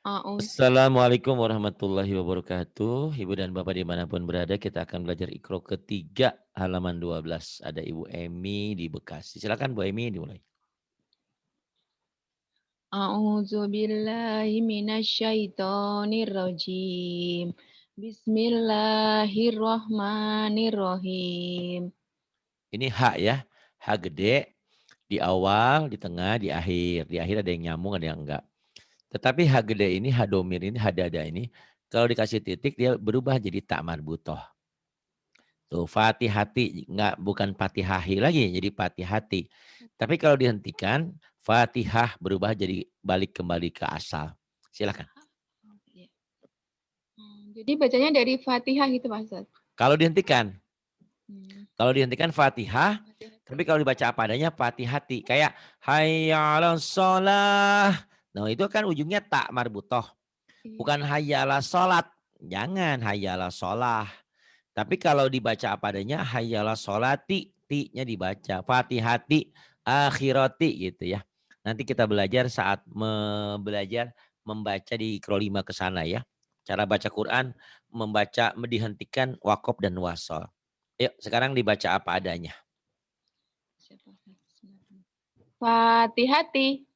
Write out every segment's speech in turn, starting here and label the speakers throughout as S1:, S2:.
S1: Assalamualaikum warahmatullahi wabarakatuh. Ibu dan Bapak dimanapun berada, kita akan belajar Iqra ketiga halaman 12. Ada Ibu Emi di Bekasi. Silakan Bu Emi dimulai.
S2: A'udzu billahi minasyaitonir rajim. Bismillahirrahmanirrahim.
S1: Ini H ya. H gede di awal, di tengah, di akhir. Di akhir ada yang nyambung, ada yang enggak. Tetapi H gede ini, H domir ini, H dada ini, kalau dikasih titik dia berubah jadi tak marbutoh. Tuh, fatihati, enggak, bukan patihahi lagi, jadi patihati. Tapi kalau dihentikan, fatihah berubah jadi balik kembali ke asal. Silakan.
S2: Jadi bacanya dari Fatihah gitu Pak Ustaz.
S1: Kalau dihentikan,
S2: Hmm.
S1: fatihah, tapi kalau dibaca apa adanya fatihati. Kayak hayya 'alas shalah. Nah, itu kan ujungnya tak marbutoh.
S2: Iya.
S1: Bukan hayya 'alas sholat. Jangan hayya 'alas sholah. Tapi kalau dibaca apa adanya hayya 'alas sholati, ti-nya dibaca. Fatihati, akhirati gitu ya. Nanti kita belajar saat belajar membaca di Iqra 5 ke sana ya. Cara baca Quran, membaca dihentikan wakof dan wasol. Yuk sekarang dibaca apa adanya.
S2: Fatihati,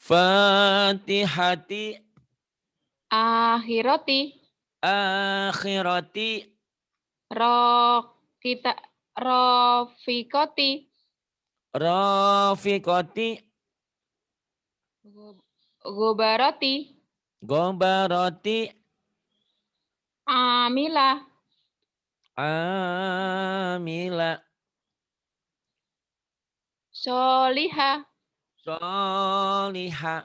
S1: Fatihati,
S2: akhirati,
S1: akhirati,
S2: rokita, rofikoti,
S1: rafiqati,
S2: gobaroti,
S1: gobarati,
S2: amila,
S1: amila,
S2: soliha,
S1: soliha,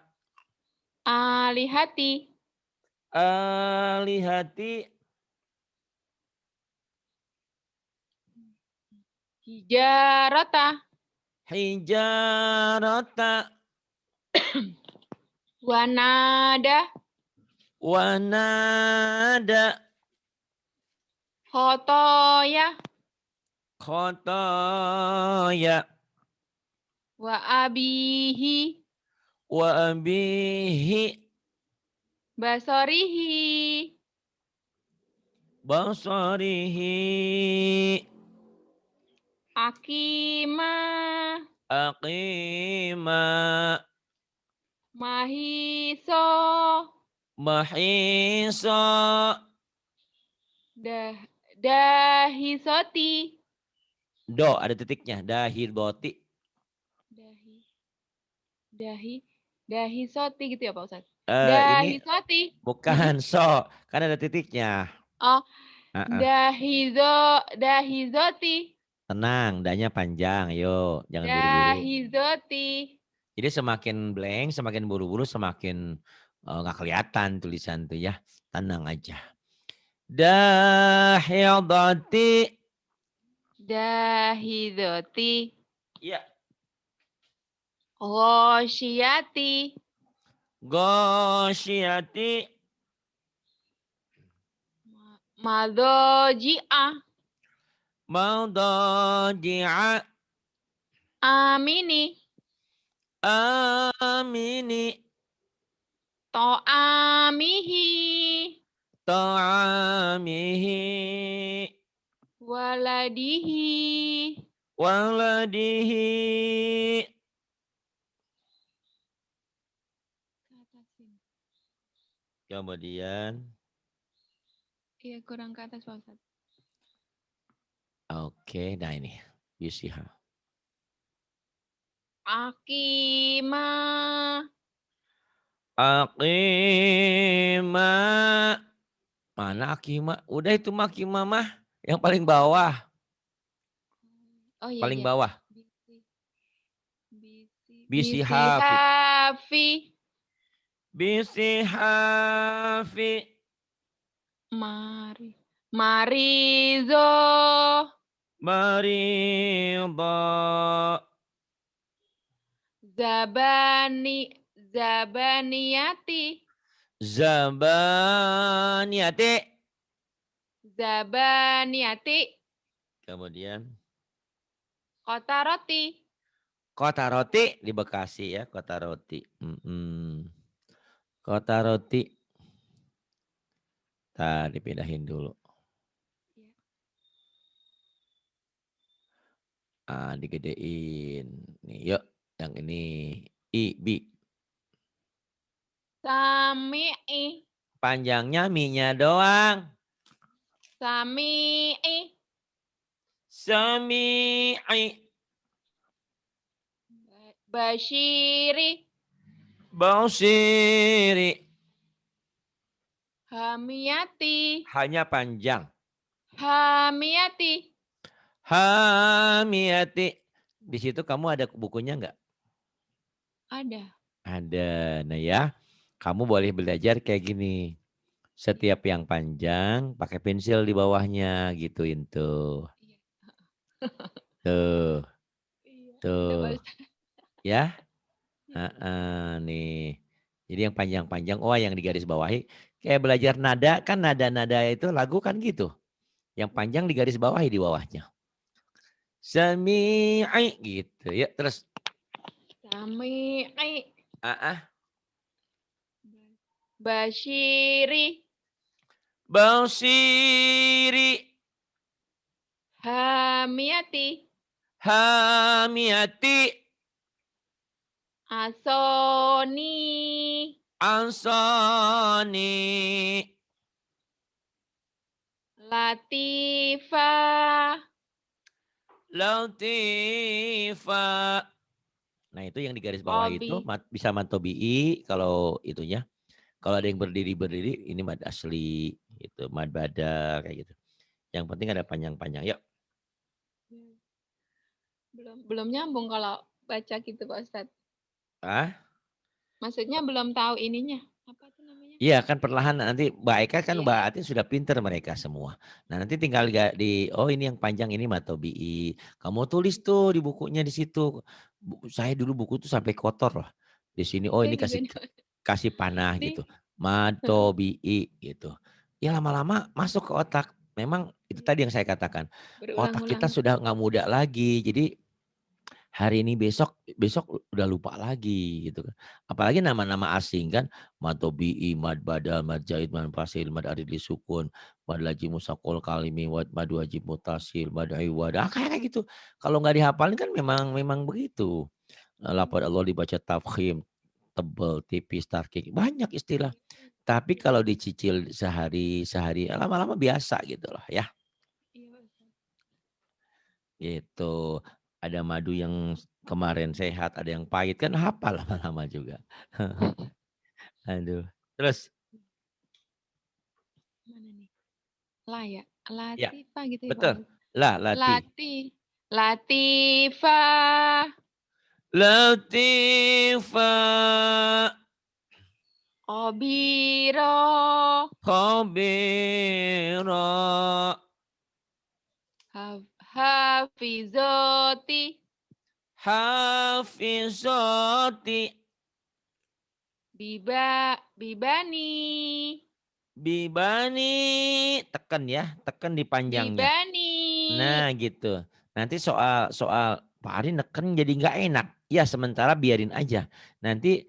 S2: alihati,
S1: alihati,
S2: hijarata,
S1: hijarata,
S2: wanada,
S1: wanada,
S2: khotoya,
S1: khotoya,
S2: wa abihi,
S1: wa abihi,
S2: basorihi,
S1: basarihi,
S2: akima,
S1: aqima,
S2: mahiso,
S1: mahisa,
S2: dah, dahisoti,
S1: do ada titiknya, dahidoti.
S2: dahi, dahi, dahisoti gitu ya Pak Ustadz?
S1: Ini
S2: Dahisoti.
S1: bukan so, kan ada titiknya.
S2: Oh,
S1: Uh-uh.
S2: dahizoti,
S1: Tenang, danya panjang, yuk, jangan buru-buru.
S2: dahizoti.
S1: Jadi semakin blank, semakin buru-buru, semakin nggak kelihatan tulisan tuh ya. Tenang aja. Dahidati.
S2: Dahizoti.
S1: Iya.
S2: Ghosyati.
S1: Gosyiati.
S2: Madoji'ah.
S1: Maudaji'a.
S2: Amini.
S1: Amini.
S2: To'amihi.
S1: Ta'amihi.
S2: Waladihi.
S1: Waladihi. Kemudian.
S2: Iya, kurang ke atas Pak Ustadz.
S1: Oke, nah ini. Yusiha.
S2: Akima.
S1: Akima. Mana Akima? Udah itu Akima mah. Yang paling bawah.
S2: Oh iya,
S1: Paling
S2: iya.
S1: bawah. Bisi
S2: Bisi
S1: hafi.
S2: hafi.
S1: Bisi hafi.
S2: Mari. Marizo.
S1: Mariba.
S2: Zabani. Zabaniyati.
S1: Zabaniyati.
S2: Zabaniyati.
S1: Kemudian.
S2: Kota roti.
S1: Kota roti di Bekasi ya. Kota roti. Kota roti. Tadi pindahin dulu. Digedein. Nih, yuk. Yang ini. Bi.
S2: Sami'i.
S1: Panjangnya mi-nya doang.
S2: Sami'i.
S1: Sami'i.
S2: Basyiri.
S1: Bausiri.
S2: Hamiyati.
S1: Hanya panjang.
S2: Hamiyati.
S1: Hamiyati. Di situ kamu ada bukunya enggak?
S2: Ada.
S1: Ada. Nah ya, kamu boleh belajar kayak gini. Setiap yang panjang pakai pensil di bawahnya gituin tuh. Tuh.
S2: Iya, udah
S1: Tuh.
S2: Pak.
S1: Ya.
S2: Iya.
S1: Nih. Jadi yang panjang-panjang, yang di garis bawahi. Kayak belajar nada kan nada-nada itu lagu kan gitu. Yang panjang di garis bawahi di bawahnya. Sami'i gitu ya. Terus.
S2: Sami'i. Basyiri.
S1: Bausiri.
S2: Hamiyati.
S1: Hamiyati.
S2: Asoni.
S1: Ansoni.
S2: Latifa.
S1: Latifa. Nah itu yang di garis bawah itu
S2: Obi.
S1: bisa mantobi'i kalau itunya. Kalau ada yang berdiri ini mad asli gitu, mad bada kayak gitu. Yang penting ada panjang-panjang. Yuk.
S2: Belum nyambung kalau baca gitu Pak Ustadz. Maksudnya belum tahu ininya. Apa tuh namanya?
S1: Iya kan perlahan nanti Mbak Eka kan
S2: Iya.
S1: Mbak Atin sudah pinter mereka semua. Nah nanti tinggal ini yang panjang ini matobi'i. Kamu tulis tuh di bukunya di situ. Saya dulu buku tuh sampai kotor loh. Di sini
S2: Saya
S1: ini
S2: juga
S1: kasih panah
S2: nih.
S1: gitu. Matobi'i gitu. Ya lama-lama masuk ke otak. Memang itu tadi yang saya katakan. Otak kita
S2: Berulang-ulang.
S1: sudah nggak muda lagi. Jadi hari ini besok udah lupa lagi gitu kan. Apalagi nama-nama asing kan, matobi'i, mad badal, mad zaid, mad fasil, mad arid li sukun, mad lajim musaqul kalimi, mad wajib mutasil, mad iwad. Kayak gitu. Kalau nggak dihafalin kan memang begitu. Lafaz Allah dibaca tafkhim, tebel, tipis, tarkik, banyak istilah. Tapi kalau dicicil sehari lama-lama biasa gitu loh ya. Gitu. Ada madu yang kemarin sehat, ada yang pahit kan hafal lama-lama juga. Aduh. Terus?
S2: Mana nih? La ya?
S1: Ya,
S2: Latifa gitu ya Pak
S1: betul.
S2: Ustadz.
S1: Lati.
S2: Latifa.
S1: Latifa.
S2: Obiro.
S1: Khabira.
S2: Hafizoti.
S1: Hafizati.
S2: Bibani.
S1: Bibani. Tekan ya, tekan di panjangnya.
S2: Bibani.
S1: Nah gitu. Nanti soal Pak Ari neken jadi nggak enak. Ya sementara biarin aja. Nanti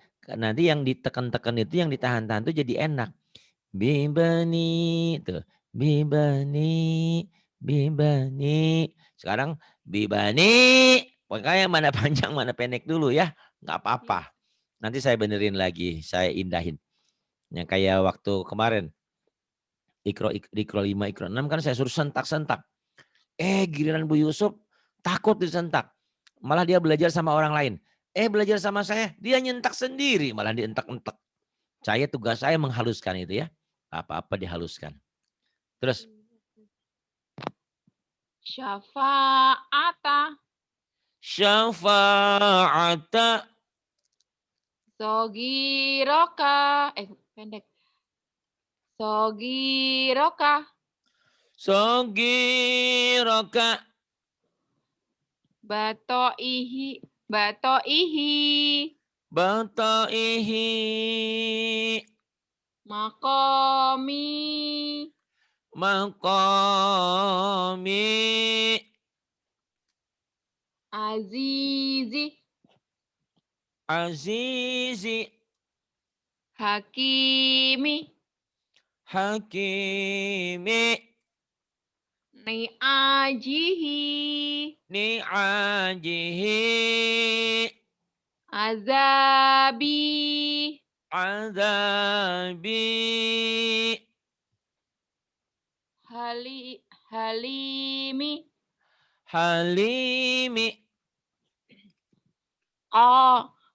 S1: yang ditekan-tekan itu yang ditahan-tahan itu jadi enak. Bibani tuh. Bibani. Bibani. Sekarang bibani. Pokoknya mana panjang mana pendek dulu ya. Nggak apa-apa. Nanti saya benerin lagi. Saya indahin. Yang kayak waktu kemarin. Ikro 5, Ikro 6 kan saya suruh sentak-sentak. Giliran Bu Yusuf takut disentak. Malah dia belajar sama orang lain. Belajar sama saya, dia nyentak sendiri. Malah dientak-entak. Tugas saya menghaluskan itu ya. Apa-apa dihaluskan. Terus.
S2: Syafa'ata.
S1: Syafa'ata.
S2: Sogiroka. Pendek. Sogiroka.
S1: Sogiroka.
S2: Batoihi. Batoihi.
S1: Batoihi.
S2: Makomi.
S1: Maqami.
S2: Azizi.
S1: Azizi.
S2: Hakimi.
S1: Hakimi.
S2: Ni'ajihi.
S1: Ni'ajihi.
S2: Azabi.
S1: Azabi.
S2: Halimi.
S1: Halimi.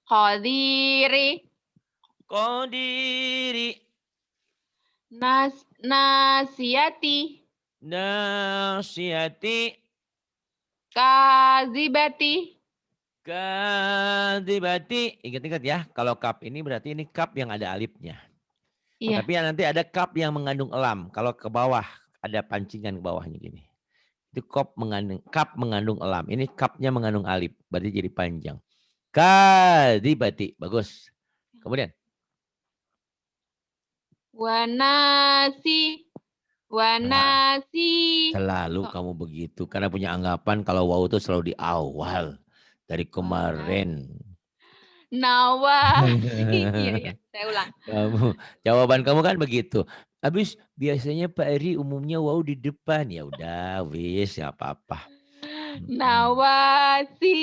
S2: Qadiri.
S1: Qadiri.
S2: Nasiyati.
S1: Nasiyati.
S2: Kazibati.
S1: Kadibati. Ingat-ingat ya, kalau kap ini berarti ini kap yang ada alifnya.
S2: Iya.
S1: Tapi nanti ada kap yang mengandung elam. Kalau ke bawah, ada pancingan ke bawahnya gini. Itu kap mengandung elam. Ini kapnya mengandung alif. Berarti jadi panjang. Kadibati. Bagus. Kemudian.
S2: Wanasi. Wanasi.
S1: Selalu kamu begitu. Karena punya anggapan kalau waw itu selalu di awal. Dari kemarin.
S2: Nawasi. Iya. Saya ulang.
S1: Jawaban kamu kan begitu. Habis biasanya Pak Eri umumnya wow di depan. Ya udah wis ya apa-apa.
S2: Nawasi.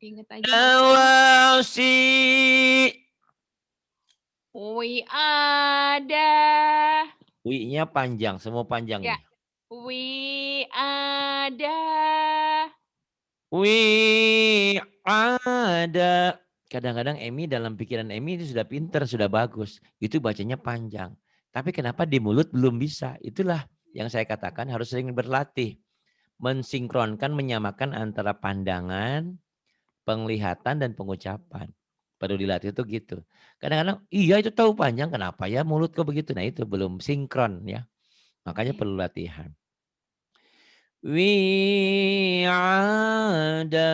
S2: Ingat aja.
S1: Nawasi.
S2: Wi ada.
S1: Wi-nya panjang, semua panjang
S2: Ya.
S1: ini.
S2: Wi ada.
S1: Wi ada. Kadang-kadang Emi dalam pikiran Emi itu sudah pinter, sudah bagus. Itu bacanya panjang. Tapi kenapa di mulut belum bisa? Itulah yang saya katakan harus sering berlatih. Mensinkronkan, menyamakan antara pandangan, penglihatan, dan pengucapan. Perlu dilatih itu gitu. Kadang-kadang iya itu tahu panjang, kenapa ya mulut kok begitu? Nah itu belum sinkron ya. Makanya perlu latihan. Ada.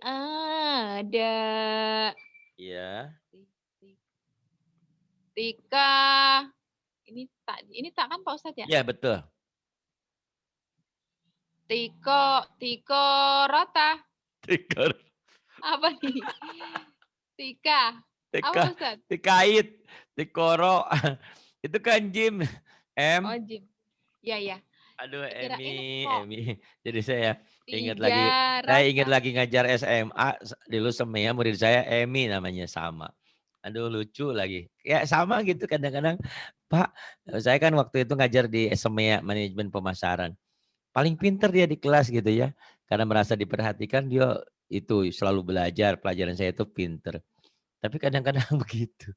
S2: Ada.
S1: Ya.
S2: Tika. Ini tak kan Pak Ustadz ya?
S1: Ya betul.
S2: Tiko rota.
S1: Tikar.
S2: Apa nih? Tika. Apa Ustadz?
S1: Tikait. Tikoro. Itu kan Jim.
S2: Oh, Jim. Ya.
S1: Aduh
S2: Kirain
S1: Emi. Jadi saya ingat lagi. Saya ingat
S2: Tijarata.
S1: lagi ngajar SMA. Dulu semua murid saya Emi namanya sama. Aduh lucu lagi. Ya sama gitu kadang-kadang. Pak, saya kan waktu itu ngajar di SMA manajemen pemasaran. Paling pinter dia di kelas gitu ya. Karena merasa diperhatikan dia itu selalu belajar. Pelajaran saya itu pinter. Tapi kadang-kadang begitu.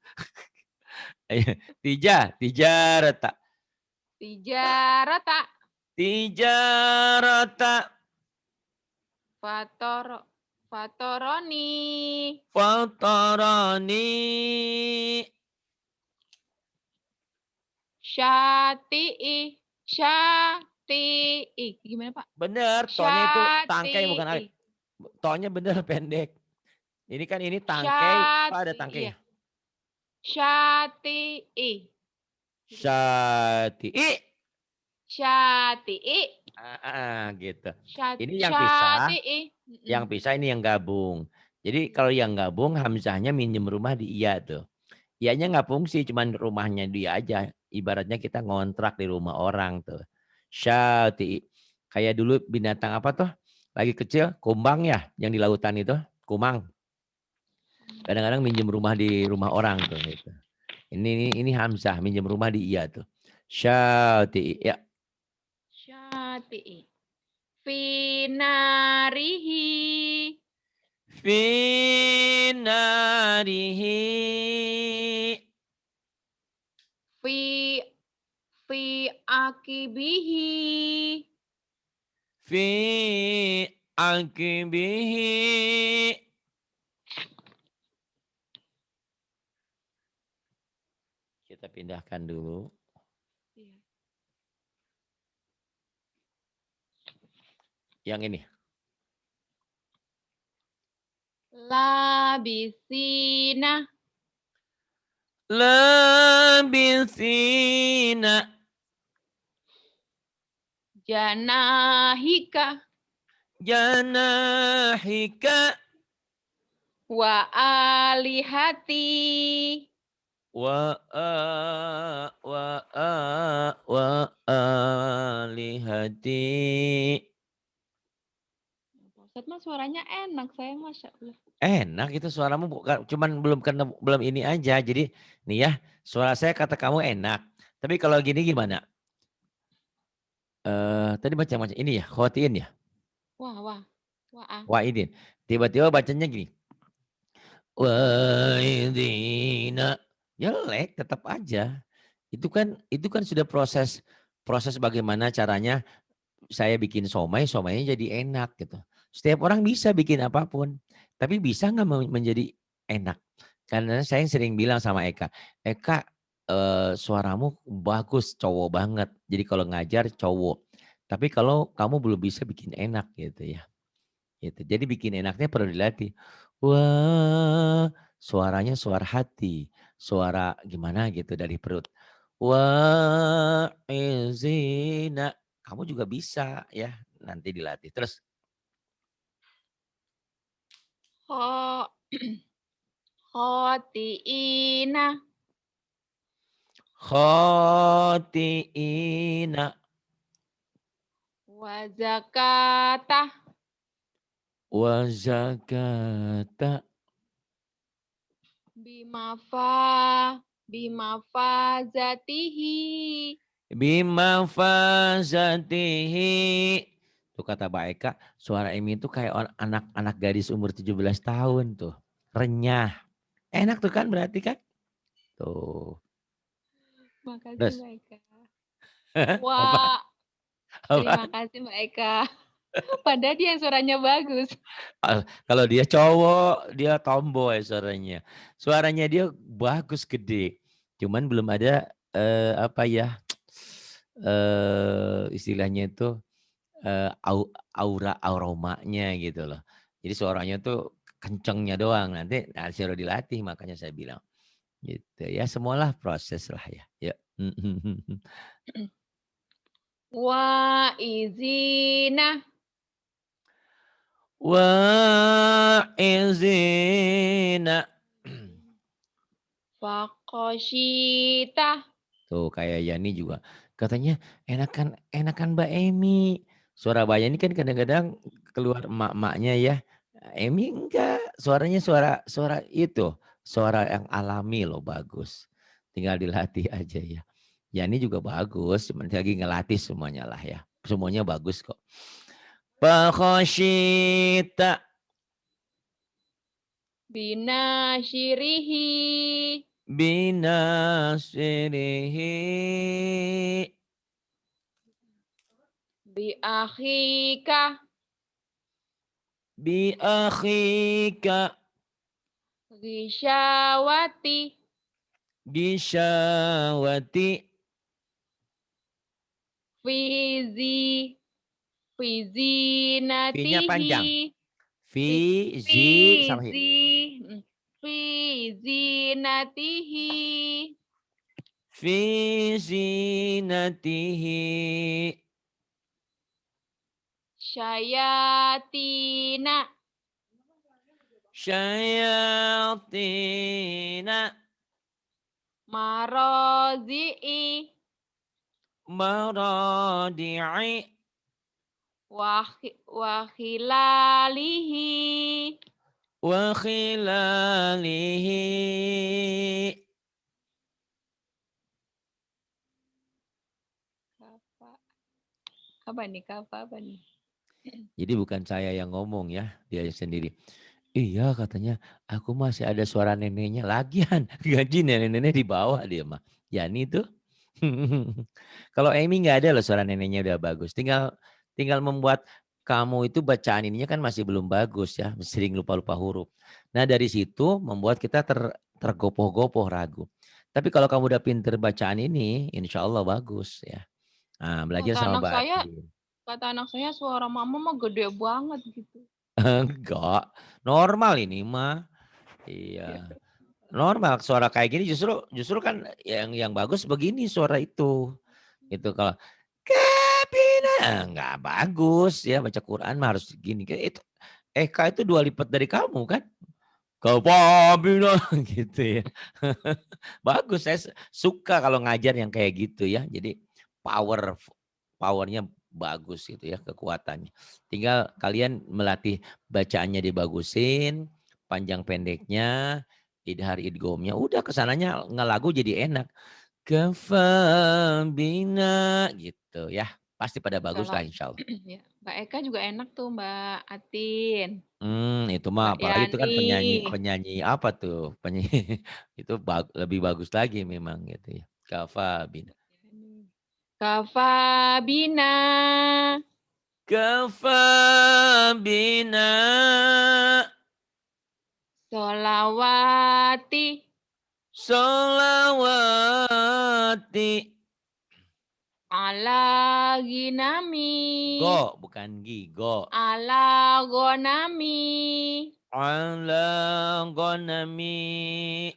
S1: Tijarata.
S2: Tijarata.
S1: Tijarata.
S2: Fatoroni.
S1: Fatarani.
S2: Syati'i. Gimana Pak?
S1: Bener, tonya itu tangkai bukan alif.
S2: Syati'i.
S1: Tonya bener pendek. Ini kan ini tangkai, apa ada tangkai?
S2: Iya. Syati'i.
S1: Syati'i.
S2: Syati'i.
S1: Gitu. Ini yang pisah. Yang pisah ini yang gabung. Jadi kalau yang gabung hamzahnya minjem rumah di iya tuh. Iyanya nggak fungsi, cuman rumahnya dia aja. Ibaratnya kita ngontrak di rumah orang tuh. Syati'i. Kayak dulu binatang apa tuh? Lagi kecil, kumbang ya yang di lautan itu, kumang. Kadang-kadang minjem rumah di rumah orang tuh gitu. Ini hamzah minjem rumah di iya tuh. Syati'i ya.
S2: Syati'i. Finarihi.
S1: Finarihi.
S2: Fi akibihi.
S1: Fi akibihi. Kita pindahkan dulu. Yang ini.
S2: Labisina.
S1: Labisina.
S2: Janahika.
S1: Janahika.
S2: Wa alihati.
S1: Wa alihati.
S2: Pak Ustadz mah suaranya enak, saya Masya Allah.
S1: Enak itu suaramu bukan cuman belum kena belum ini aja. Jadi nih ya, suara saya kata kamu enak. Tapi kalau gini gimana? Tadi baca macam ini ya, khotiin ya,
S2: Wah, wah, wah.
S1: waidin. Tiba-tiba bacanya gini. Waidina. Jelek tetap aja. Itu kan sudah proses proses bagaimana caranya saya bikin somai, somainya jadi enak gitu. Setiap orang bisa bikin apapun, tapi bisa nggak menjadi enak? Karena saya sering bilang sama Eka, Eka suaramu bagus, cowok banget. Jadi kalau ngajar cowok. Tapi kalau kamu belum bisa bikin enak gitu ya. Gitu. Jadi bikin enaknya perlu dilatih. Wah, suaranya suara hati, suara gimana gitu dari perut. Wah, izina. Kamu juga bisa ya nanti dilatih. Terus
S2: Kho, khotiina.
S1: khotiina
S2: Wa zakata.
S1: wa zakata
S2: Bimafazatihi.
S1: bima fazatihi. Tuh kata Mbak Eka, suara Emi itu kayak anak-anak gadis umur 17 tahun tuh. Renyah. Enak tuh kan berarti kan? Tuh.
S2: Makasih
S1: Terus
S2: Mbak Eka.
S1: apa?
S2: Wah, terima
S1: Apa?
S2: kasih Mbak Eka. Padahal dia yang suaranya bagus.
S1: Kalau dia cowok, dia tomboy suaranya. Suaranya dia bagus gede. Cuman belum ada apa ya? Istilahnya itu aura aromanya gitu loh. Jadi suaranya tuh kencengnya doang nanti suruh dilatih makanya saya bilang gitu ya semualah proses lah ya. Ya.
S2: Wa izina.
S1: Wa izina.
S2: Fakoshita.
S1: Tuh kayak Yani juga katanya enakan enakan Mbak Emi. Suara Mbak Yani kan kadang-kadang keluar emak-emaknya ya. Emi enggak, suaranya suara suara itu, suara yang alami loh bagus. Tinggal dilatih aja ya. Yani juga bagus, cuman lagi ngelatih semuanya lah ya. Semuanya bagus kok. Pakhoshita
S2: Bina syirihi.
S1: binasirihi
S2: Bi akhika.
S1: bi akhika
S2: Gishawati.
S1: bisyawati.
S2: Fizi.
S1: V-nya panjang.
S2: Fizinatihi.
S1: V,
S2: Fi-
S1: Z, sama hi.
S2: Fizi. Fizinatihi.
S1: Fi zinatihi.
S2: Syayatina.
S1: Syayatina.
S2: Marozi'i.
S1: Maradi'i.
S2: Wakhilalihi.
S1: Wa khilalihi.
S2: Kapa. Apa nih? Kapa apa nih?
S1: Jadi bukan saya yang ngomong ya, dia sendiri. Iya katanya, aku masih ada suara neneknya. Lagian gaji nenek-nenek di bawah dia mah. Yani tuh. Kalau Amy nggak ada loh suara neneknya udah bagus. Tinggal tinggal membuat kamu itu bacaan ininya kan masih belum bagus ya. Sering lupa-lupa huruf. Nah dari situ membuat kita tergopoh-gopoh ragu. Tapi kalau kamu udah pinter bacaan ini, insya Allah bagus ya. Nah, belajar
S2: Kata
S1: sama
S2: anak
S1: Mbak
S2: saya,
S1: Adin.
S2: suara mama mah gede banget gitu.
S1: Enggak, normal ini mah. Iya. Normal suara kayak gini justru justru kan yang bagus begini suara itu. Itu kalau nggak bagus ya baca Quran mah harus gini. Kayak itu Eka itu 2 lipat dari kamu kan. Kafabina gitu ya. Bagus, saya suka kalau ngajar yang kayak gitu ya. Jadi powernya bagus gitu ya, kekuatannya. Tinggal kalian melatih bacaannya dibagusin, panjang pendeknya, idhar idgomnya, udah kesananya ngelagu jadi enak. Kafabina gitu ya. Pasti pada bagus
S2: Kalau
S1: lah insya Allah.
S2: ya, Mbak Eka juga enak tuh, Mbak Atin,
S1: Itu mah
S2: Mbak
S1: apalagi itu kan
S2: Yani.
S1: penyanyi apa tuh, penyanyi itu lebih bagus lagi memang gitu ya. Kafabina.
S2: Kafabina
S1: Kafabina
S2: solawati
S1: solawati.
S2: ala ginami
S1: Go bukan gi, go.
S2: ala gonami
S1: Ala gonami.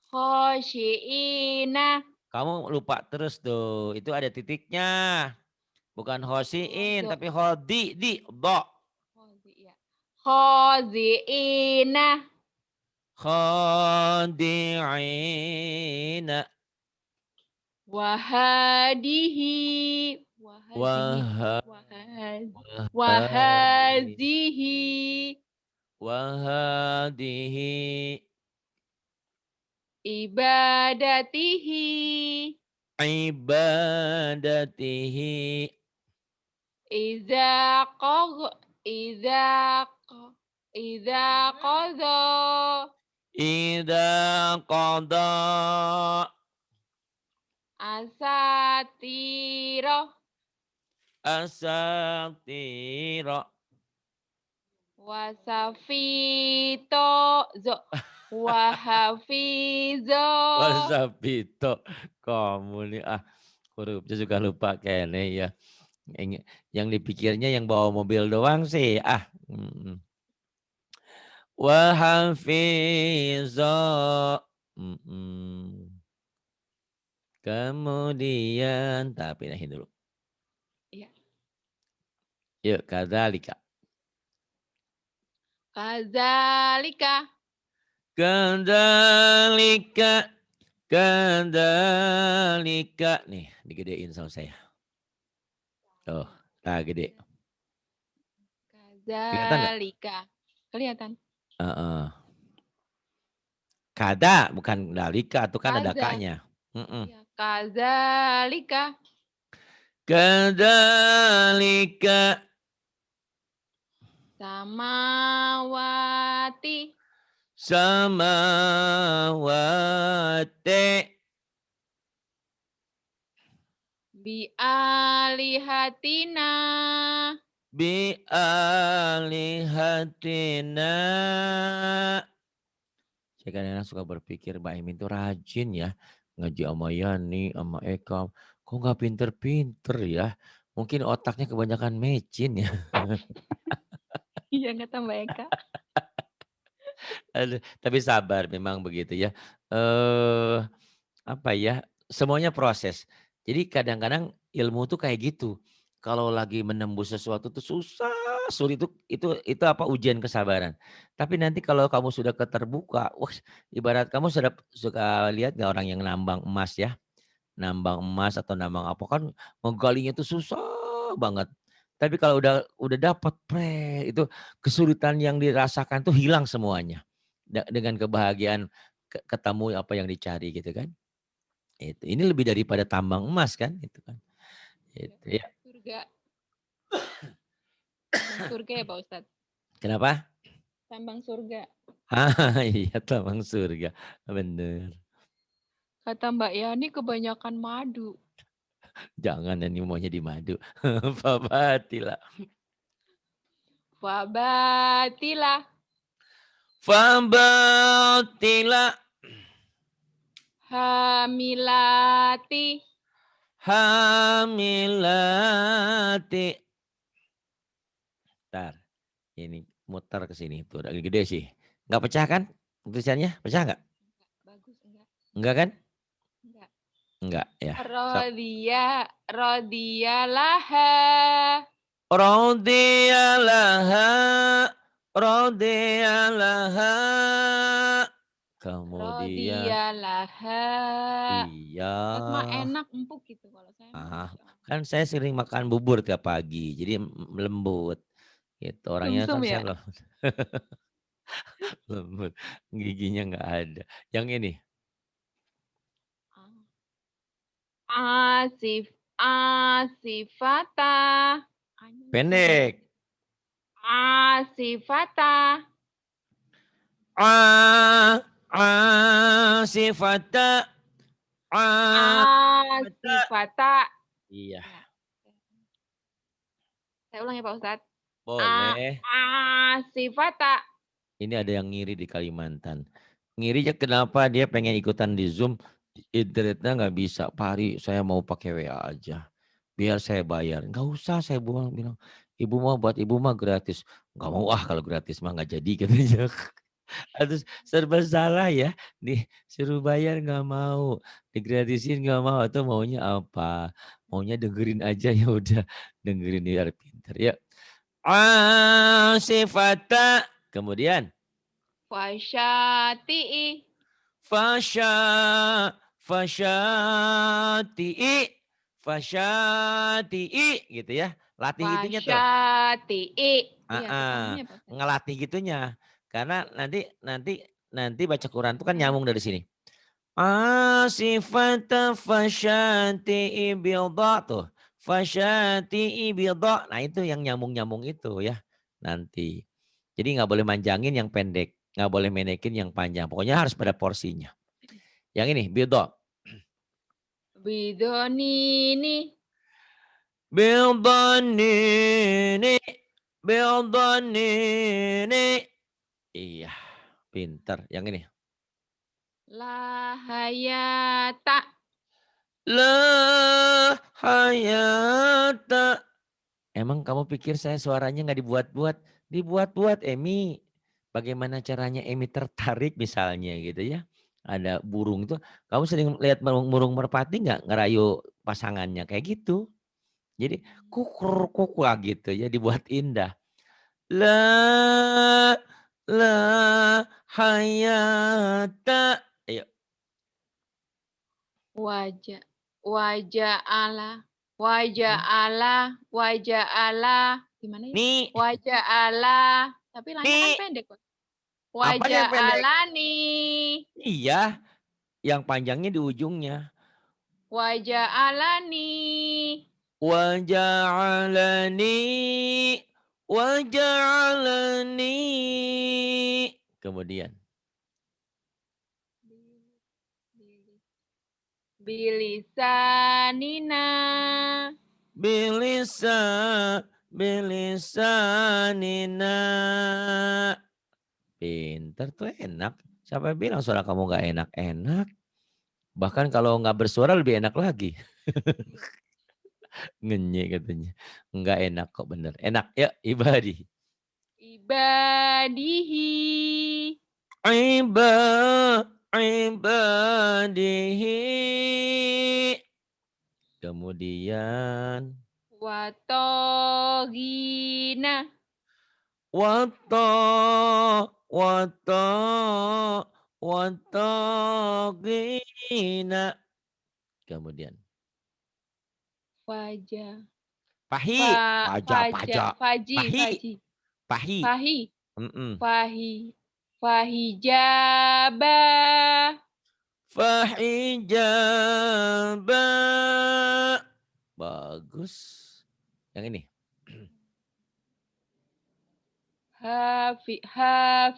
S2: khosyiina
S1: Kamu lupa terus tuh. Itu ada titiknya. Bukan hosiin
S2: khozo
S1: tapi hodi di do.
S2: khozi ya khoziina
S1: Khadi'ina.
S2: wahadihi wahadihi
S1: Wah wahadi
S2: wahazihi
S1: wahadihi
S2: ibadatihi
S1: ibadatihi
S2: iza qog iza q- iza qadha
S1: ida qada
S2: asatira
S1: asatira
S2: wasafito zo wahafizo
S1: wasabito. Kamu nih hurufnya juga lupa kayaknya ya. Yang dipikirnya yang bawa mobil doang sih. Wahafizo. Kemudian tapi pindahin dulu.
S2: ya
S1: Yuk, kadzalika.
S2: kadzalika
S1: Kadzalika. Kadzalika. Nih, digedein sama saya. Oh, gede. Kelihatan nggak?
S2: kadzalika kelihatan
S1: Heeh. Kada, bukan dalika. Itu kan ada
S2: kaza
S1: kaknya.
S2: ya kadzalika
S1: Kadzalika.
S2: samawati
S1: Samawati.
S2: bialihatina
S1: Bi alihatina. Saya kadang suka berpikir Mbak Imin itu rajin ya. Ngaji sama Yani, sama Eka. Kok nggak pinter-pinter ya? Mungkin otaknya kebanyakan mecin ya.
S2: iya kata Mbak Eka
S1: Aduh, tapi sabar memang begitu ya. Apa ya, semuanya proses. Jadi kadang-kadang ilmu tuh kayak gitu. Kalau lagi menembus sesuatu tuh susah, sulit itu apa ujian kesabaran. Tapi nanti kalau kamu sudah keterbuka, wah ibarat kamu suka lihat nggak orang yang nambang emas ya, nambang emas atau nambang apa kan menggalinya itu susah banget. Tapi kalau udah dapat itu kesulitan yang dirasakan tuh hilang semuanya. Dengan kebahagiaan ketemu apa yang dicari gitu kan. Ini lebih daripada tambang emas kan, itu kan. Itu ya.
S2: surga tambang surga ya Pak Ustadz
S1: Kenapa?
S2: tambang surga
S1: Iya tambang surga, bener.
S2: kata Mbak Yani kebanyakan madu
S1: Jangan ini maunya di madu. Fabatila.
S2: wabatilah
S1: Fabatila.
S2: hamilati
S1: Hamilati. Ntar, ini muter ke sini tuh agak gede sih. Nggak pecah kan tulisannya? Pecah nggak?
S2: bagus enggak
S1: Enggak kan?
S2: enggak
S1: Enggak ya.
S2: Rodiyalaha
S1: Radiyalaha. Radiyalaha. Kemudian
S2: Rodiyalaha.
S1: iya.
S2: Ustadz mah enak, empuk gitu. Kalau saya mah
S1: Ah,
S2: Masya Allah.
S1: kan saya sering makan bubur tiap pagi, jadi lembut gitu. Orangnya
S2: Sumsum
S1: kan saya
S2: ya?
S1: lembut, giginya nggak ada. Yang ini
S2: Asif, asifata. Anya susah banget.
S1: pendek.
S2: Asifata.
S1: Sifata. Sifata.
S2: Asifata.
S1: Iya,
S2: Ya. Saya ulang ya Pak Ustadz.
S1: boleh.
S2: Asifata.
S1: Ini ada yang ngiri di Kalimantan. Ngirinya kenapa dia pengen ikutan di Zoom, internetnya nggak bisa. Pak Hari, saya mau pakai WA aja. Biar saya bayar. Nggak usah, saya bilang. Ibu mau buat ibu mah gratis. Nggak mau kalau gratis mah nggak jadi katanya. Aduh serba salah ya. Disuruh bayar nggak mau. Digratisin nggak mau. Atau maunya apa. Maunya dengerin aja ya udah. Dengerin biar pinter. Ya. Sifata. Kemudian.
S2: Wasyati'i.
S1: Fasya, fasyati'i, fasyati'i gitu ya. Latih itunya tuh.
S2: Wasyati'i. Iya,
S1: Heeh,
S2: tatahannya Pak Ustadz.
S1: ngelatih gitunya. Karena nanti baca Quran tuh kan nyambung dari sini. Asifata fasyati'i bilda tuh. Fasyati'i bilda. Nah itu yang nyambung-nyambung itu ya. Nanti. Jadi nggak boleh manjangin yang pendek. Nggak boleh menekin yang panjang. Pokoknya harus pada porsinya. Yang ini, bilda.
S2: Bidonini.
S1: Bildhanini, bildhanini. Iya, pinter. Yang ini.
S2: Lahayata.
S1: La hayata. Emang kamu pikir saya suaranya nggak dibuat-buat? Dibuat-buat, Emi. Bagaimana caranya Emi tertarik misalnya gitu ya. Ada burung tuh. Kamu sering lihat burung merpati nggak ngerayu pasangannya kayak gitu. Jadi kukur kukur gitu ya dibuat indah. La la hayata. Ayo.
S2: Wajah. Wajah Allah. Wajah Allah. Wajah Allah. Gimana ya?
S1: Nih,
S2: Wajah Allah. Tapi lanya kan
S1: nih.
S2: pendek kok.
S1: Apanya
S2: Wajah
S1: yang pendek?
S2: Allah nih.
S1: Iya, yang panjangnya di ujungnya.
S2: Wajah Allah nih.
S1: Waja'alani waja'alani. Kemudian.
S2: Bilisanina.
S1: Bilisa, bilisanina. Pinter tuh enak. Siapa bilang suara kamu gak enak-enak? Bahkan kalau nggak bersuara lebih enak lagi. Ngenyek katanya. Enggak enak kok bener. Enak ya ibadi.
S2: Ibadihi.
S1: Iba, ibadihi. Kemudian.
S2: Watogina.
S1: Wato, wato, watogina. Kemudian.
S2: Wajah.
S1: Pahi.
S2: Faja.
S1: Pajak.
S2: Faji.
S1: Pahi.
S2: Faji.
S1: Pahi.
S2: Fahi.
S1: Mm-mm.
S2: Fahi. Fahijabah.
S1: Fahijaba. Bagus. Yang ini.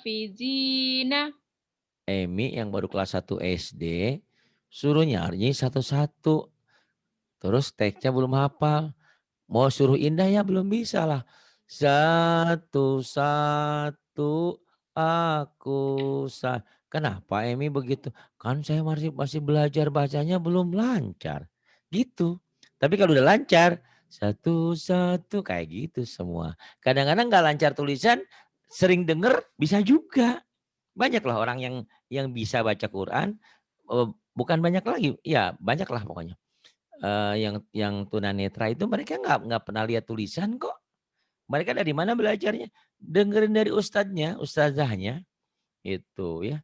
S2: Hafizina.
S1: Emi yang baru kelas 1 SD. Suruh nyari satu-satu. Terus teksnya belum hafal. Mau suruh indah ya belum bisa lah. Satu-satu aku Kenapa Emi begitu? Kan saya masih belajar bacanya belum lancar. Gitu. Tapi kalau udah lancar, satu-satu kayak gitu semua. Kadang-kadang nggak lancar tulisan, sering denger bisa juga. Banyak lah orang yang bisa baca Quran, bukan banyak lagi, ya banyak lah pokoknya. Yang tunanetra itu mereka nggak pernah lihat tulisan kok. Mereka dari mana belajarnya? Dengerin dari ustadznya, ustazahnya itu ya.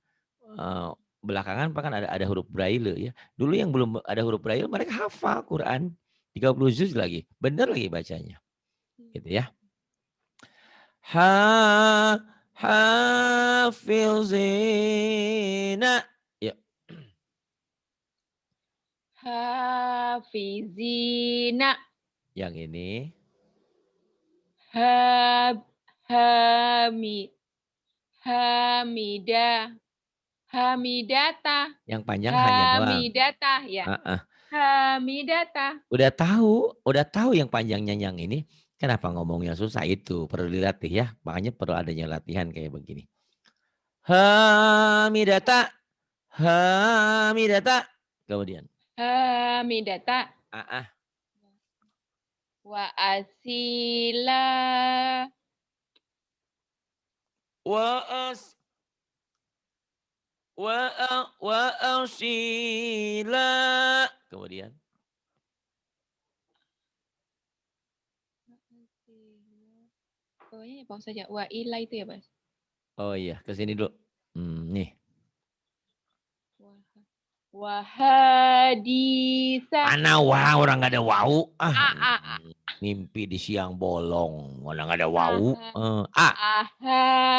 S1: Belakangan bahkan ada huruf braille ya. Dulu yang belum ada huruf braille mereka hafal Quran 30 juz lagi. Benar lagi bacanya. Gitu ya. Hafizina. Ya,
S2: Hafizina.
S1: yang ini
S2: Hami. Hamida. Hamidata.
S1: yang panjang hanya doang.
S2: Hamidata ya. Hamidata.
S1: Udah tahu yang panjangnya yang ini. Kenapa ngomongnya susah itu? Perlu dilatih ya. Makanya perlu adanya latihan kayak begini. Hamidata. Hamidata. Kemudian.
S2: Hamidata. Wa asila.
S1: Wa asila. Kemudian.
S2: Pokoknya ya Pak saja. Wa ila itu ya Pak.
S1: Oh iya, ke sini dulu. Nih.
S2: Wahadisa.
S1: Mana wow, orang nggak ada wau. Mimpi di siang bolong. Orang nggak ada wau.
S2: Ahadisa.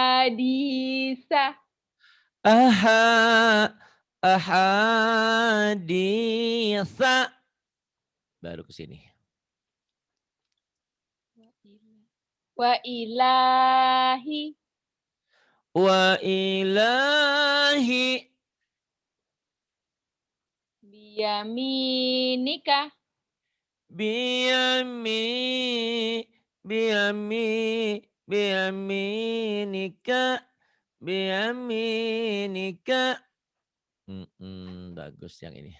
S1: Ahadisa. Baru ke sini.
S2: Wa ilahi.
S1: Wa ilahi.
S2: Biyaminika.
S1: Biyaminika. Bagus yang ini.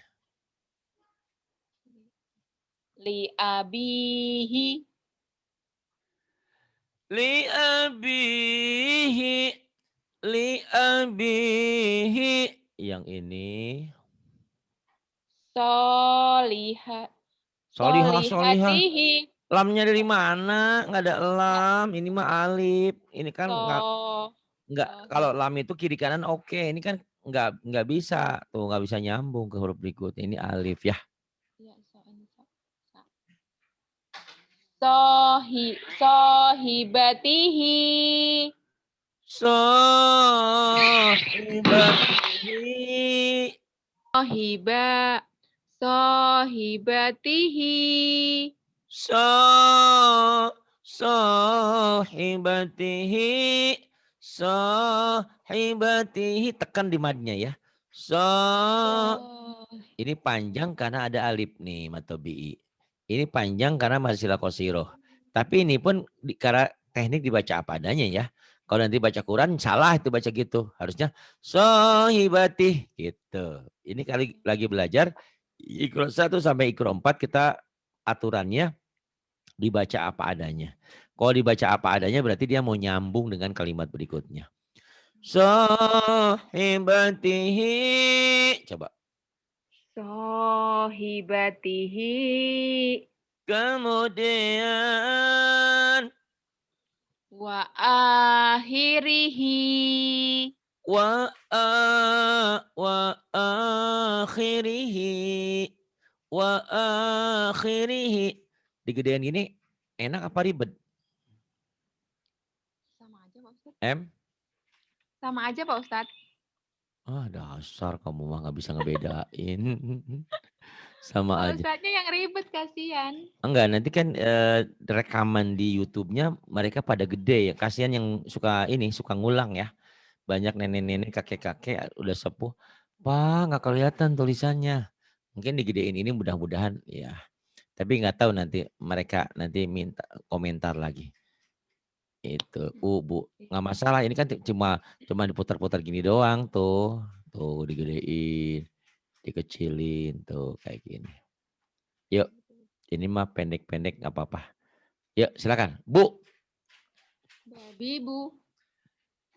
S2: Li abihi.
S1: Li abihi. Yang ini.
S2: Solihatihi.
S1: Lamnya dari mana? Nggak ada lam. Ini mah alif. Ini kan nggak. Kalau lam itu kiri kanan oke. Ini kan nggak bisa. Tuh nggak bisa nyambung ke huruf berikutnya. Ini alif ya.
S2: Sohibatihi.
S1: Sohibatihi.
S2: Sohibatihi.
S1: Sohibatihi. Sohibatihi. Tekan di madnya ya. Ini panjang karena ada alif nih matobi'i. Ini panjang karena masih qasiroh. Tapi ini pun karena teknik dibaca apa adanya ya. Kalau nanti baca Quran salah itu baca gitu. Harusnya sohibati gitu. Ini kali lagi belajar Iqra 1 sampai Iqra 4 kita aturannya dibaca apa adanya. Kalau dibaca apa adanya berarti dia mau nyambung dengan kalimat berikutnya. Sohibatihi. Coba.
S2: Sohibatihi.
S1: Kemudian.
S2: Wa akhirihi.
S1: Wa akhirihi. Wa akhirihi. Digedein gini enak apa ribet?
S2: Sama aja Pak Ustadz. Sama aja Pak Ustadz.
S1: Dasar kamu mah nggak bisa ngebedain. Sama aja.
S2: Ustadznya yang ribet kasihan.
S1: Enggak, nanti kan rekaman di YouTube-nya mereka pada gede ya. Kasihan yang suka ngulang ya. Banyak nenek-nenek, kakek-kakek udah sepuh. Pak, nggak kelihatan tulisannya. Mungkin digedein ini mudah-mudahan ya. Tapi nggak tahu nanti mereka nanti minta komentar lagi. Itu, Bu, nggak masalah. Ini kan cuma diputar-putar gini doang tuh. Tuh digedein, dikecilin tuh kayak gini. Yuk, ini mah pendek-pendek nggak apa-apa. Yuk, silakan, Bu.
S2: Babibu.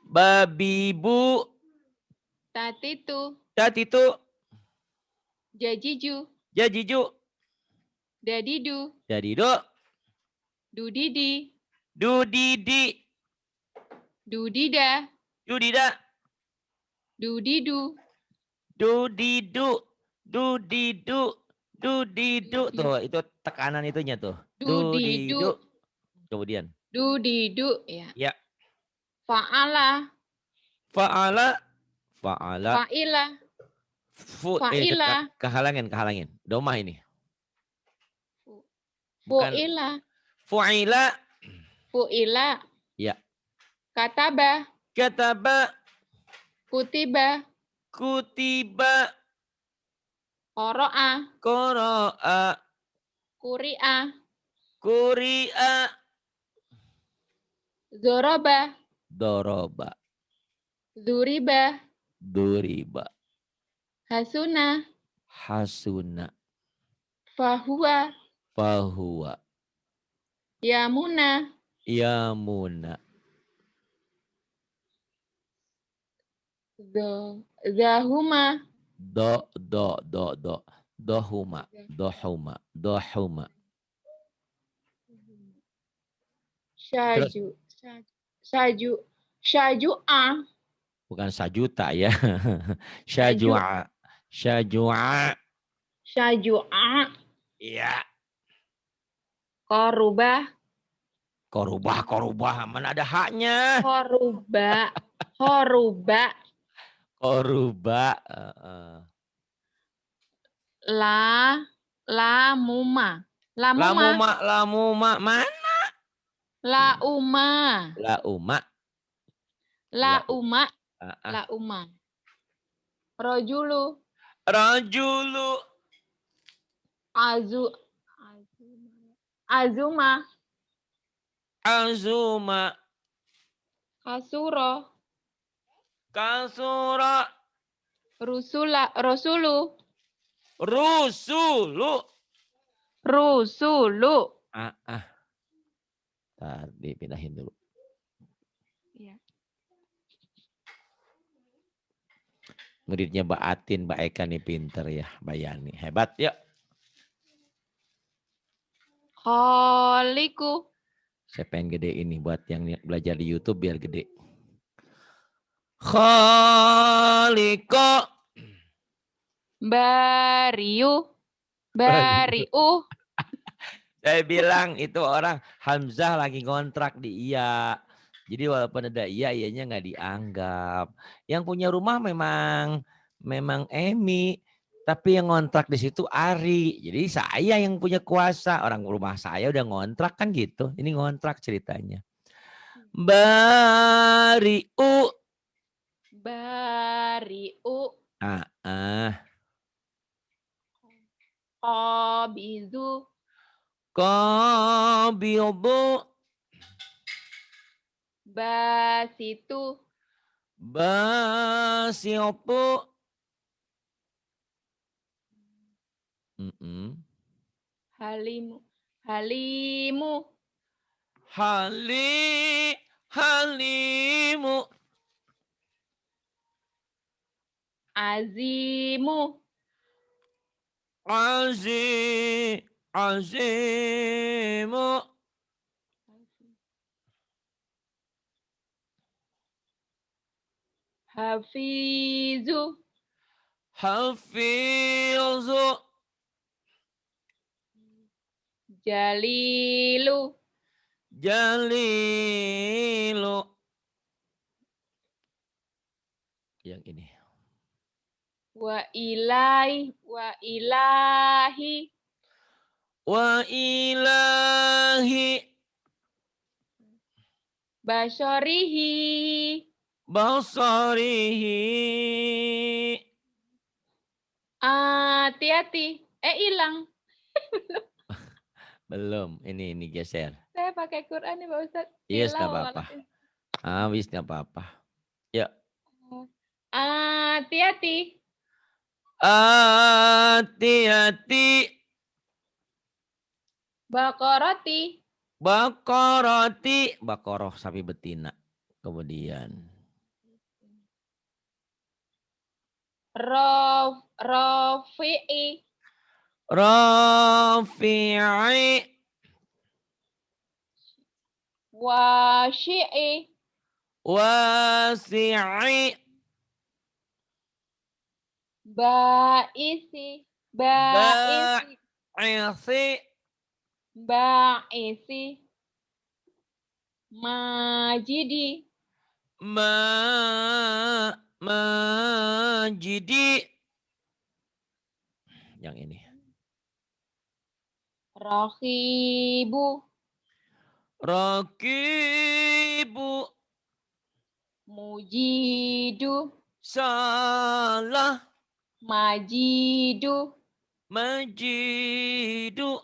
S1: Babibu.
S2: Tatitu.
S1: Tatitu.
S2: Jajiju.
S1: Jajiju.
S2: Dadidu.
S1: Jadido.
S2: Dudidi.
S1: Dudidi.
S2: Dudida.
S1: Dudida.
S2: Dudidu.
S1: Dudidu. Dudidu. Dudidu.
S2: Dudi.
S1: Tuh, itu tekanan itunya tuh.
S2: Dudidu.
S1: Dudidu. Kemudian.
S2: Dudidu. Ya.
S1: Ya.
S2: Fa'ala.
S1: Fa'ala. Fa'ala.
S2: Fa'ila. Fa'ila.
S1: Kehalangin. Domah ini. Bukan.
S2: Fu'ila.
S1: Fu'ila.
S2: Fu'ila.
S1: Ya.
S2: Kataba.
S1: Kataba.
S2: Kutiba.
S1: Kutiba.
S2: Qara'a.
S1: Qara'a.
S2: Quri'a.
S1: Quri'a.
S2: Zoroba.
S1: Doroba.
S2: Zuriba.
S1: Duriba.
S2: Hasuna.
S1: Hasuna.
S2: Fahuwa.
S1: Fahuwa.
S2: Yamuna.
S1: Yamuna.
S2: Zahuma.
S1: Dohuma. Dohuma. Terus.
S2: Syaju'a.
S1: Bukan sajuta ya.
S2: Syaju.
S1: Syajua. Syajua.
S2: Syaju'a.
S1: Iya.
S2: Korubah.
S1: Korubah. Mana ada haknya?
S2: Horuba. Lamuma.
S1: Mana?
S2: Lauma. Rojulu. Azuma. Kasuro. Rusulu.
S1: Ntar dipindahin dulu.
S2: Iya.
S1: Muridnya Mbak Atin, Mbak Eka nih pinter ya. Mbak Yani. Hebat ya.
S2: Kholiku.
S1: Saya pengen gede ini buat yang belajar di YouTube biar gede. Kholiko.
S2: Bariu.
S1: Saya bilang itu orang Hamzah lagi ngontrak di Iya. Jadi walaupun ada iyanya nggak dianggap. Yang punya rumah memang Emi. Tapi yang ngontrak di situ Ari. Jadi saya yang punya kuasa. Orang rumah saya udah ngontrak kan gitu. Ini ngontrak ceritanya. Bariu.
S2: Qabidu.
S1: Qabidu.
S2: Basitu.
S1: Basiopu.
S2: Halimu.
S1: Halimu.
S2: Azimu.
S1: Azimu.
S2: Hafizu. Jalilu.
S1: Yang ini.
S2: Wa ilahi. Basorihi. Hati-hati. Hilang.
S1: Belum. Ini geser.
S2: Saya pakai Quran nih Pak Ustadz.
S1: Yes, nggak apa-apa. Habis nggak apa-apa. Ya.
S2: Hati-hati.
S1: Hati-hati.
S2: Bakoroti.
S1: Bakoroh sapi betina. Kemudian.
S2: Rafi'i. Wasyi'i.
S1: Wasi'i.
S2: Baisi. Baisi.
S1: Ba'isi.
S2: Baisi. Majidi.
S1: Majidi. Yang ini.
S2: Rakibu.
S1: Rakibu.
S2: Mujidu.
S1: Salah.
S2: Majidu.
S1: Majidu.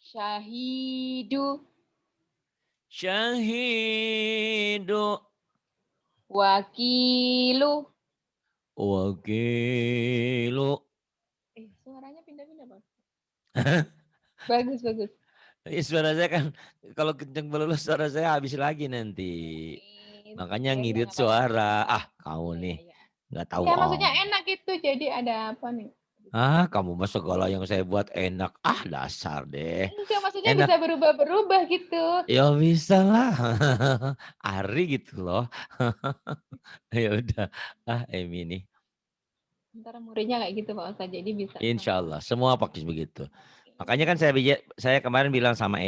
S2: Syahidu.
S1: Syahidu.
S2: Wakilu.
S1: Wakilu.
S2: Suaranya pindah-pindah, Bang. Bagus, bagus.
S1: Suara saya kan kalau kenceng melulus suara saya habis lagi nanti. Makanya
S2: Ya, ya,
S1: ngirit
S2: nggak apa-apa.
S1: suara. Ah, kamu
S2: Ya,
S1: nih
S2: ya, ya.
S1: nggak tahu
S2: Ya, maksudnya
S1: om.
S2: enak itu. Jadi ada apa nih?
S1: Ah, kamu mah segala yang saya buat enak. Ah, dasar deh.
S2: Enggak, maksudnya
S1: Enak.
S2: bisa berubah-berubah gitu.
S1: Ya bisa lah. Ari gitu loh. Ya udah. Ah, Emi nih.
S2: Ntar muridnya kayak gitu Pak Ustadz. Jadi bisa
S1: Insya
S2: sama.
S1: Allah semua pakai begitu. Makanya kan
S2: Insya Allah.
S1: saya kemarin bilang sama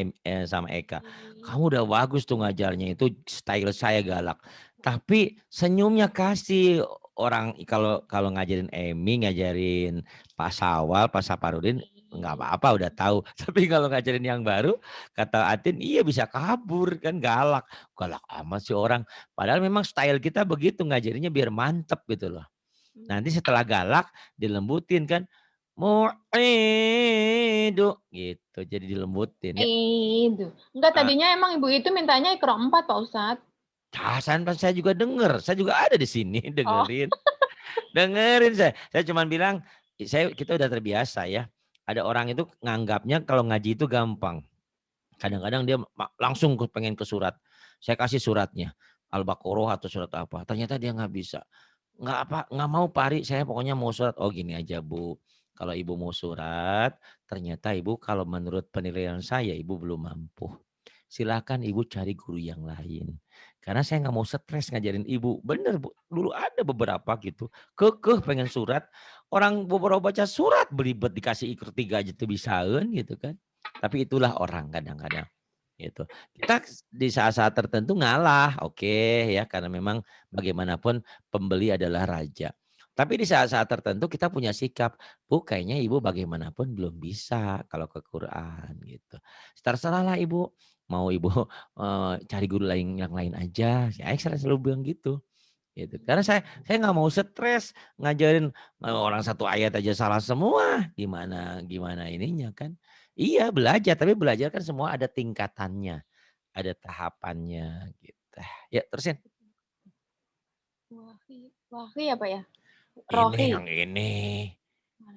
S1: sama Eka, kamu udah bagus tuh ngajarnya itu style saya galak. Tapi senyumnya kasih orang kalau kalau ngajarin Emi, ngajarin Pak Sawal, Pak Saparudin nggak apa-apa udah tahu. Tapi kalau ngajarin yang baru, kata Atin, iya bisa kabur kan galak. Galak amat sih orang. Padahal memang style kita begitu ngajarinnya biar mantep gitu loh. Nanti setelah galak dilembutin kan. Mu'idu gitu. Jadi dilembutin ya.
S2: Itu. Enggak,
S1: Ah,
S2: tadinya emang ibu itu mintanya ikro 4 Pak Ustadz.
S1: Pas saya juga denger. Saya juga ada di sini
S2: Oh,
S1: dengerin. Dengerin saya. Saya cuma bilang kita udah terbiasa ya. Ada orang itu nganggapnya kalau ngaji itu gampang. Kadang-kadang dia langsung pengen ke surat. Saya kasih suratnya. Al-Baqarah atau surat apa. Ternyata dia nggak bisa. Nggak mau Pari, saya pokoknya mau surat. Oh gini aja Bu, kalau Ibu mau surat, ternyata Ibu kalau menurut penilaian saya Ibu belum mampu. Silakan Ibu cari guru yang lain. Karena saya nggak mau stres ngajarin Ibu. Bener Bu, dulu ada beberapa gitu. Kekeh pengen surat. Orang beberapa baca surat belibet dikasih ikut 3 aja tuh bisain gitu kan. Tapi itulah orang kadang-kadang. Gitu. Kita di saat-saat tertentu ngalah, oke ya, karena memang bagaimanapun pembeli adalah raja. Tapi di saat-saat tertentu kita punya sikap, Bu kayaknya Ibu bagaimanapun belum bisa kalau ke Quran gitu. Terserahlah Ibu, mau Ibu cari guru lain yang lain aja. Saya selalu bilang gitu. Gitu. Karena saya nggak mau stres ngajarin orang satu ayat aja salah semua. Gimana gimana ininya kan? Iya belajar, tapi belajar kan semua ada tingkatannya, ada tahapannya gitu. Ya terusin.
S2: Wahi. Wahi apa ya?
S1: Ini
S2: Rohi.
S1: yang ini.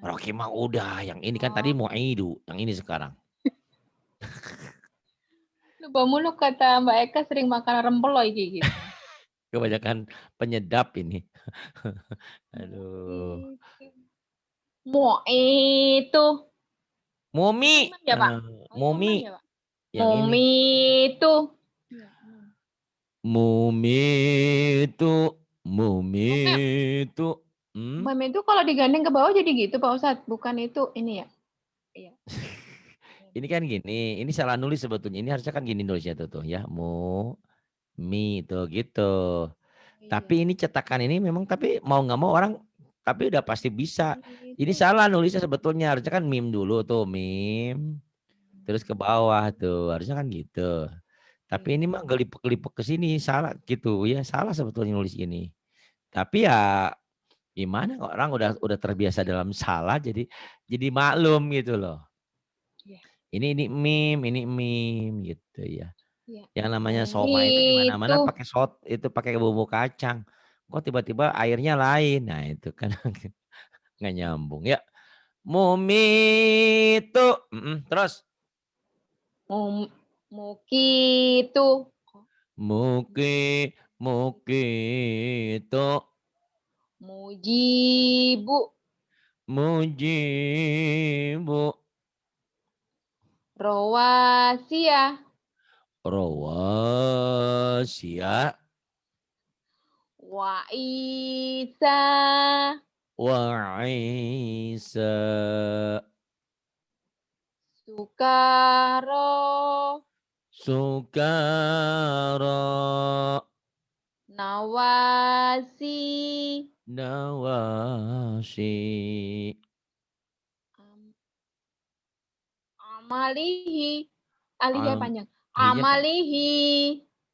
S1: Rocky mah udah, yang ini kan tadi
S2: Oh.
S1: mau Aidu, yang ini sekarang.
S2: Lupa mulu kata Mbak Eka sering makan rempeloy kayak gitu.
S1: Kebanyakan penyedap ini. Aduh.
S2: Mau itu. Itu
S1: Mumi,
S2: imam ya Pak? Oh itu imam
S1: Mumi
S2: ya Pak?
S1: yang ini.
S2: Mumi itu. Iya, imam.
S1: Mumitu,
S2: Oke,
S1: mumitu. Hmm?
S2: imam itu kalau digandeng ke bawah jadi gitu Pak Ustadz. Bukan itu ini ya? Iya.
S1: Ini kan gini, ini salah nulis sebetulnya. Ini harusnya kan gini nulisnya tuh ya. Mi tuh gitu.
S2: Iya.
S1: Tapi ini cetakan ini memang tapi mau nggak mau orang tapi udah pasti bisa. Ini
S2: Itu.
S1: salah nulisnya sebetulnya. Harusnya kan mim dulu tuh, mim. Terus ke bawah tuh. Harusnya kan gitu. Tapi
S2: Iya.
S1: ini mah gelipek-gelipek ke sini salah gitu ya. Salah sebetulnya nulis ini. Tapi ya gimana orang udah terbiasa dalam salah jadi maklum gitu loh.
S2: Iya.
S1: Ini meme gitu ya.
S2: Iya.
S1: Yang namanya
S2: Mumi
S1: soma itu di
S2: itu.
S1: mana-mana pakai itu pakai bumbu kacang. Kok tiba-tiba airnya lain. Nah, itu kan nggak nyambung ya. Mumi itu terus
S2: Mum, muki itu.
S1: muki muki itu
S2: Mujibu.
S1: mujibu
S2: Rowasia.
S1: Rawasia.
S2: Waisa.
S1: Wa Isa.
S2: Sukaro.
S1: Sukara.
S2: Nawasi.
S1: Nawasi.
S2: Am- Amalihi. Alihnya
S1: Am,
S2: panjang.
S1: Iya Pak.
S2: Amalihi.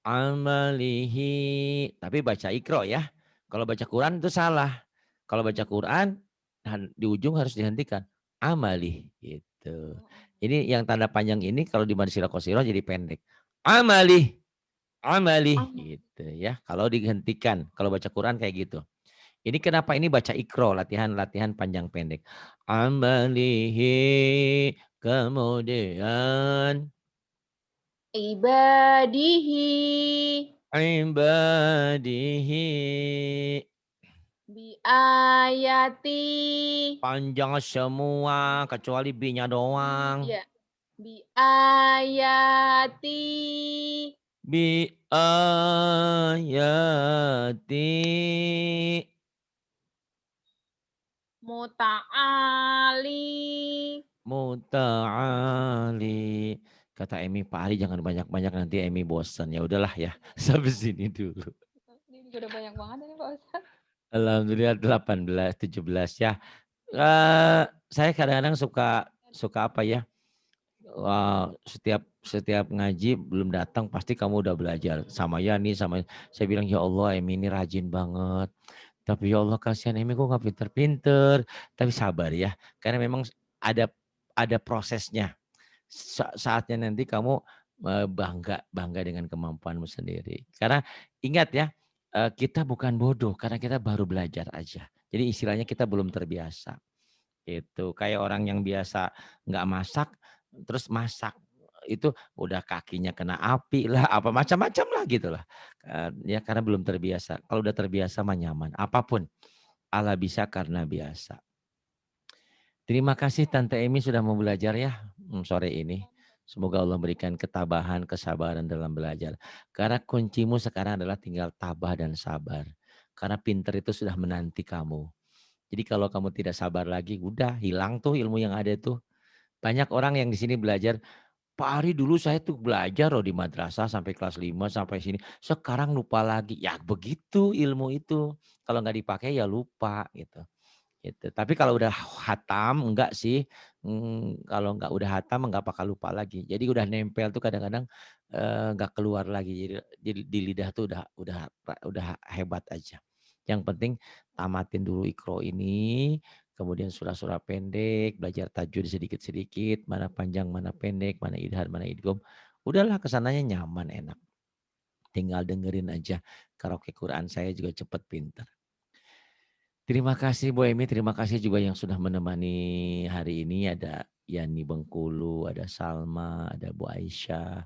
S1: Amalihi. Tapi baca ikro ya. Kalau baca Quran itu salah. Kalau baca Quran di ujung harus dihentikan. Amalih gitu. Ini yang tanda panjang ini kalau di Madisila Qosiro jadi pendek. Amalih. Amalih
S2: Am-
S1: gitu ya. Kalau dihentikan, kalau baca Quran kayak gitu. Ini kenapa ini baca ikro, latihan panjang pendek. Amalihi, kemudian
S2: Ibadihi.
S1: ibadihi,
S2: Biayati.
S1: panjang semua kecuali B-nya doang.
S2: Ya. Biayati.
S1: Bi ayati.
S2: Muta'ali.
S1: Muta'ali. Kata Emi, Pak Ari jangan banyak-banyak nanti Emi bosan. Ya udahlah ya. Sampai sini dulu.
S2: Ini juga udah banyak banget ini Pak Ustadz.
S1: Alhamdulillah 18, 17 ya. Saya kadang-kadang suka apa ya? Setiap ngaji belum datang pasti kamu udah belajar sama Yani sama saya bilang ya Allah Emi ini rajin banget. Tapi ya Allah kasihan Emi kok nggak pinter-pinter. Tapi sabar ya. Karena memang ada prosesnya. Saatnya nanti kamu bangga dengan kemampuanmu sendiri. Karena ingat ya, kita bukan bodoh karena kita baru belajar aja. Jadi istilahnya kita belum terbiasa. Itu kayak orang yang biasa nggak masak, terus masak itu udah kakinya kena api lah, apa macam-macam lah gitu lah. Ya karena belum terbiasa. Kalau udah terbiasa mah nyaman. Apapun Allah bisa karena biasa. Terima kasih Tante Emi sudah mau belajar ya sore ini. Semoga Allah berikan ketabahan, kesabaran dalam belajar. Karena kuncimu sekarang adalah tinggal tabah dan sabar. Karena pinter itu sudah menanti kamu. Jadi kalau kamu tidak sabar lagi, udah hilang tuh ilmu yang ada tuh. Banyak orang yang di sini belajar, Pak Ari dulu saya tuh belajar loh di madrasah sampai kelas 5 sampai sini. Sekarang lupa lagi. Ya begitu ilmu itu. Kalau nggak dipakai ya lupa gitu. Gitu. Tapi kalau udah hatam enggak sih, kalau enggak udah hatam enggak bakal lupa lagi. Jadi udah nempel tuh kadang-kadang, enggak keluar lagi. Jadi di lidah tuh udah hebat aja. Yang penting tamatin dulu Iqro ini, kemudian surah-surah pendek, belajar tajwid sedikit-sedikit, mana panjang, mana pendek, mana idhar, mana idgham. Udahlah kesananya nyaman, enak. Tinggal dengerin aja karaoke Quran saya juga cepet pinter. Terima kasih Bu Emi, terima kasih juga yang sudah menemani hari ini. Ada Yani Bengkulu, ada Salma, ada Bu Aisyah,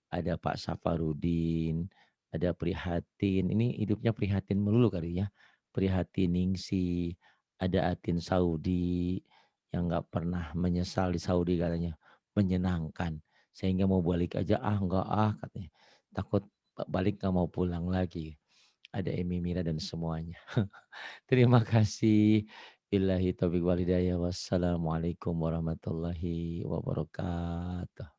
S1: ada Pak Safarudin, ada Prihatin. Ini hidupnya Prihatin melulu kali ya. Prihatin Ningsi, ada Atin Saudi yang nggak pernah menyesal di Saudi katanya. Menyenangkan. Sehingga mau balik aja, enggak katanya. Takut balik nggak mau pulang lagi. Ada Emi Mira dan semuanya. Terima kasih. Billahi taufiq wal hidayah. Wassalamualaikum warahmatullahi wabarakatuh.